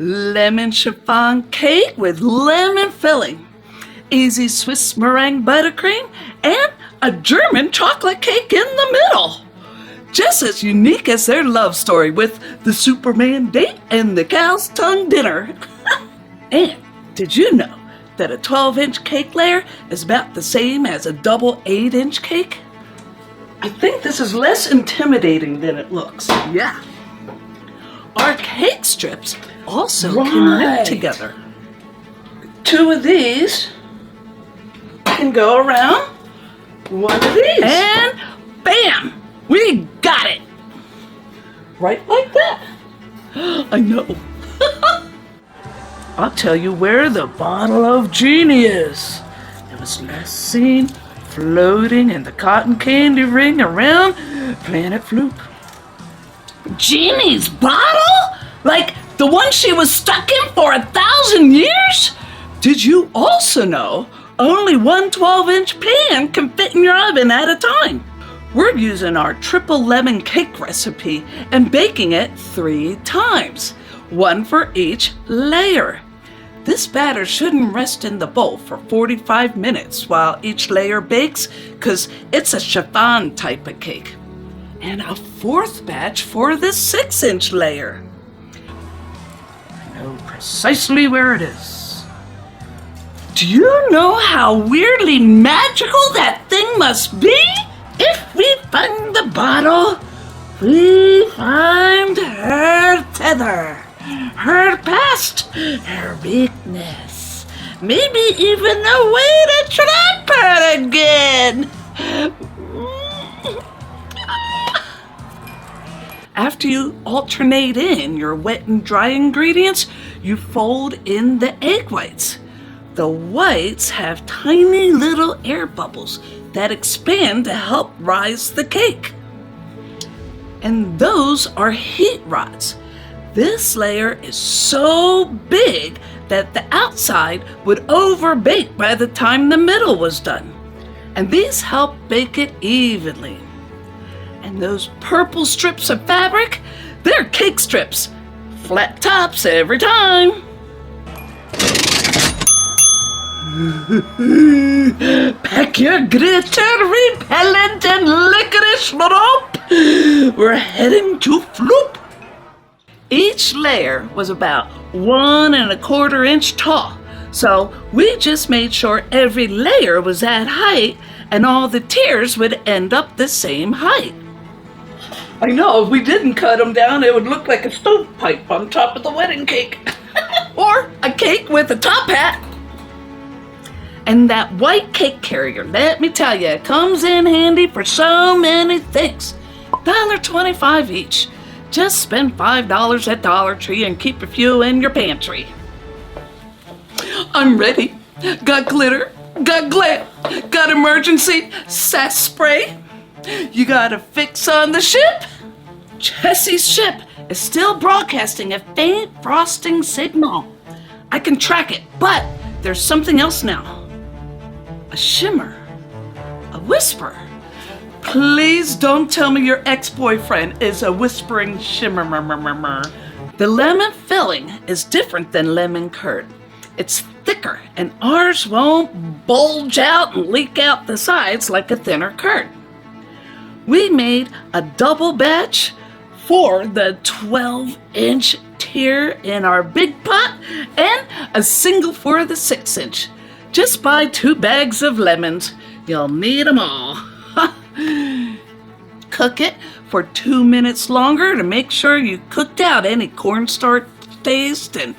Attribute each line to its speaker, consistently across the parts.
Speaker 1: lemon chiffon cake with lemon filling, easy Swiss meringue buttercream, and a German chocolate cake in the middle. Just as unique as their love story with the Superman date and the cow's tongue dinner. And did you know that a 12-inch cake layer is about the same as a double 8-inch cake? I think this is less intimidating than it looks. Yeah. Our cake strips also can knit together. 2 of these can go around 1 of these. And bam! We got it! Right like that. I know. I'll tell you where the bottle of Genie is. It was last seen floating in the cotton candy ring around Planet Floop. Genie's bottle? Like the one she was stuck in for 1,000 years? Did you also know only one 12-inch pan can fit in your oven at a time? We're using our triple lemon cake recipe and baking it 3 times, 1 for each layer. This batter shouldn't rest in the bowl for 45 minutes while each layer bakes, because it's a chiffon type of cake. And a 4th batch for the 6-inch layer. I know precisely where it is. Do you know how weirdly magical that thing must be? If we find the bottle, we find her tether, her past, her weakness, maybe even a way to trap her again. After you alternate in your wet and dry ingredients, you fold in the egg whites. The whites have tiny little air bubbles that expand to help rise the cake. And those are heat rods. This layer is so big that the outside would overbake by the time the middle was done. And these help bake it evenly. And those purple strips of fabric, they're cake strips. Flat tops every time. Pack your glitter, repellent, and licorice rope. We're heading to Floop. Each layer was about 1 1/4 inch tall, so we just made sure every layer was that height and all the tiers would end up the same height. I know, if we didn't cut them down, it would look like a stovepipe on top of the wedding cake. Or a cake with a top hat. And that white cake carrier, let me tell you, it comes in handy for so many things. $1.25 each. Just spend $5 at Dollar Tree and keep a few in your pantry. I'm ready. Got glitter, got glam, got emergency sass spray. You got a fix on the ship? Jessie's ship is still broadcasting a faint frosting signal. I can track it, but there's something else now. A shimmer, a whisper. Please don't tell me your ex-boyfriend is a whispering shimmer. The lemon filling is different than lemon curd. It's thicker, and ours won't bulge out and leak out the sides like a thinner curd. We made a double batch for the 12-inch tier in our big pot and a single for the 6-inch. Just buy 2 bags of lemons. You'll need them all. Cook it for 2 minutes longer to make sure you cooked out any cornstarch taste and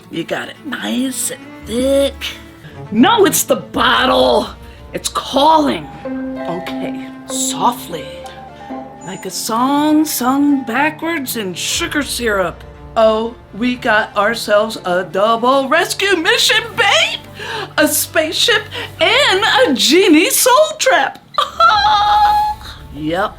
Speaker 1: you got it nice and thick. No, it's the bottle. It's calling. Okay, softly. Like a song sung backwards in sugar syrup. Oh, we got ourselves a double rescue mission, babe! A spaceship and a genie soul trap. Yep.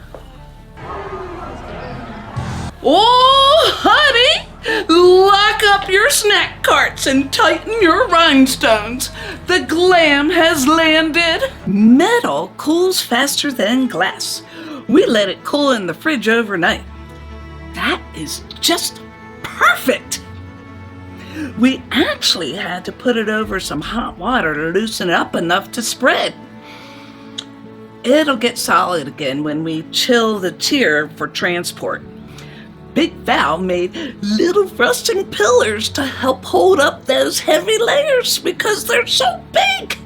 Speaker 1: Oh, honey! Lock up your snack carts and tighten your rhinestones. The glam has landed. Metal cools faster than glass. We let it cool in the fridge overnight. That is just perfect. We actually had to put it over some hot water to loosen it up enough to spread. It'll get solid again when we chill the tier for transport. Big Val made little rusting pillars to help hold up those heavy layers because they're so big.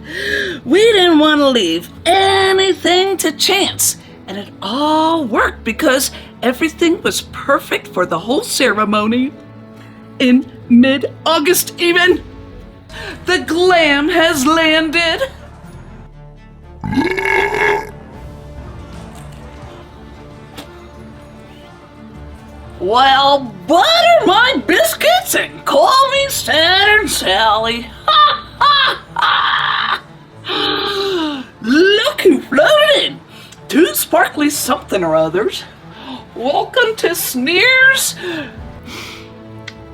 Speaker 1: We didn't want to leave anything to chance, and it all worked because everything was perfect for the whole ceremony. In mid-August even, the glam has landed. Well, butter my biscuits and call me Saturn Sally. Ha ha ha! Look who floated in. Two sparkly something or others. Welcome to Sneers.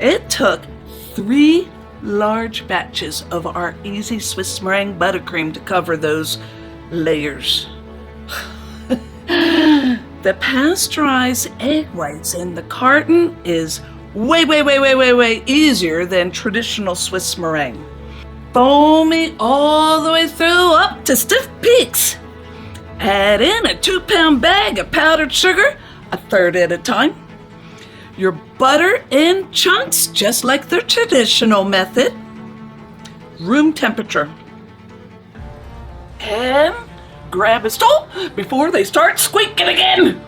Speaker 1: It took 3 large batches of our easy Swiss Meringue buttercream to cover those layers. The pasteurized egg whites in the carton is way easier than traditional Swiss meringue. Foamy all the way through up to stiff peaks. Add in a 2-pound bag of powdered sugar, a third at a time. Your butter in chunks, just like the traditional method. Room temperature. And grab a stool before they start squeaking again.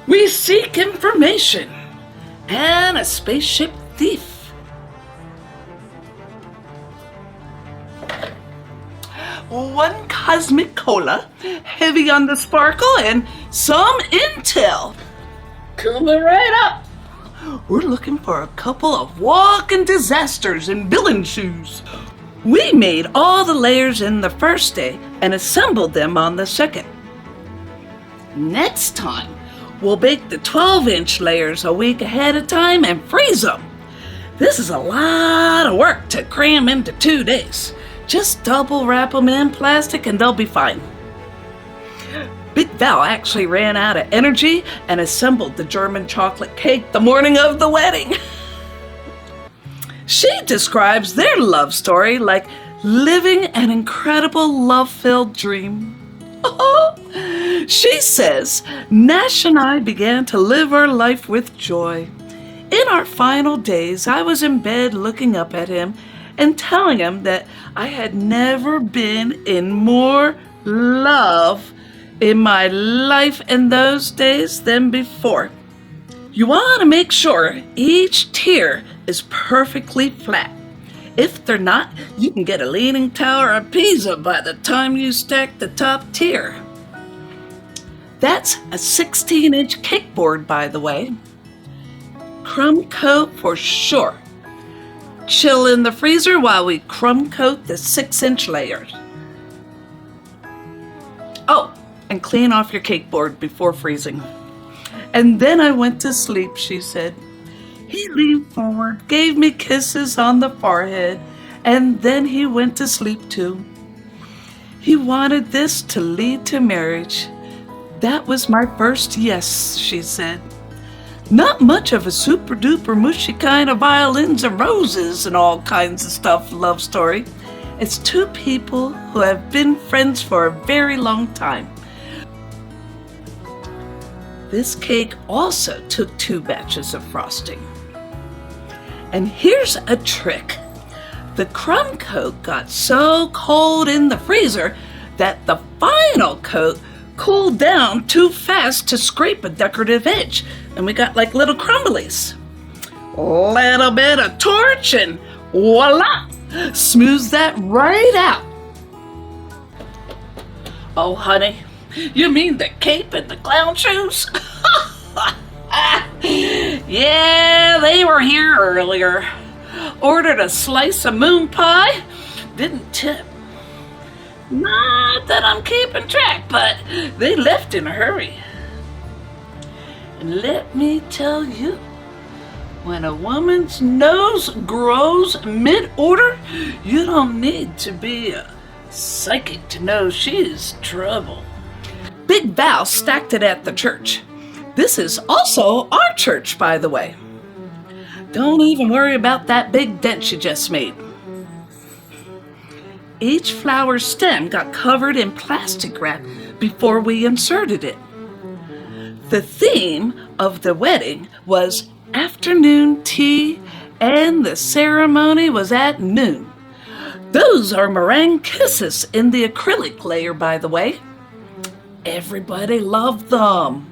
Speaker 1: We seek information and a spaceship thief. One cosmic cola, heavy on the sparkle, and some intel. Coming right up. We're looking for a couple of walking disasters in villain shoes. We made all the layers in the first day and assembled them on the second. Next time, we'll bake the 12-inch layers a week ahead of time and freeze them. This is a lot of work to cram into 2 days. Just double wrap them in plastic and they'll be fine. Big Val actually ran out of energy and assembled the German chocolate cake the morning of the wedding. She describes their love story like living an incredible love-filled dream. She says, Nash and I began to live our life with joy. In our final days, I was in bed looking up at him and telling him that I had never been in more love in my life in those days than before. You want to make sure each tier is perfectly flat. If they're not, you can get a leaning tower of Pisa by the time you stack the top tier. That's a 16-inch cake board, by the way. Crumb coat for sure. Chill in the freezer while we crumb coat the 6-inch layers. Oh, and clean off your cake board before freezing. And then I went to sleep, she said. He leaned forward, gave me kisses on the forehead, and then he went to sleep too. He wanted this to lead to marriage. That was my first yes, she said. Not much of a super duper mushy kind of violins and roses and all kinds of stuff love story. It's 2 people who have been friends for a very long time. This cake also took 2 batches of frosting. And here's a trick. The crumb coat got so cold in the freezer that the final coat cooled down too fast to scrape a decorative edge, and we got like little crumblies. Little bit of torch and voila! Smooths that right out. Oh, honey, you mean the cape and the clown shoes? Yeah, they were here earlier. Ordered a slice of moon pie. Didn't tip. Not that I'm keeping track, but they left in a hurry. And let me tell you, when a woman's nose grows mid-order, you don't need to be a psychic to know she's trouble. Big Val stacked it at the church. This is also our church, by the way. Don't even worry about that big dent you just made. Each flower stem got covered in plastic wrap before we inserted it. The theme of the wedding was afternoon tea, and the ceremony was at noon. Those are meringue kisses in the acrylic layer, by the way. Everybody loved them.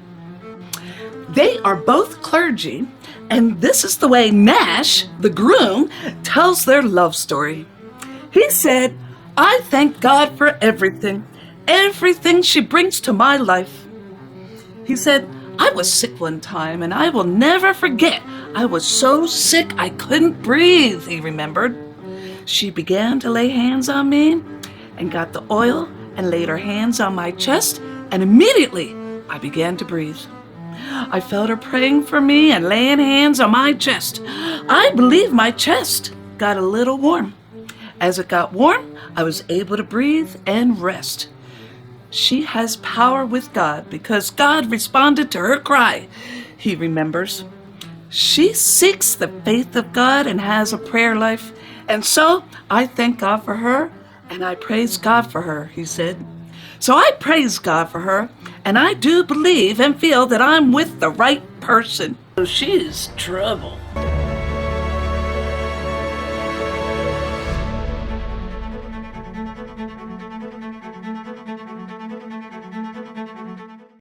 Speaker 1: They are both clergy, and this is the way Nash, the groom, tells their love story. He said, "I thank God for everything she brings to my life." He said, "I was sick one time, and I will never forget. I was so sick I couldn't breathe," he remembered. "She began to lay hands on me and got the oil and laid her hands on my chest, and immediately I began to breathe. I felt her praying for me and laying hands on my chest. I believe my chest got a little warm. As it got warm, I was able to breathe and rest. She has power with God because God responded to her cry," he remembers. "She seeks the faith of God and has a prayer life, and so I thank God for her and I praise God for her," he said. "So I praise God for her, and I do believe and feel that I'm with the right person. So she's trouble."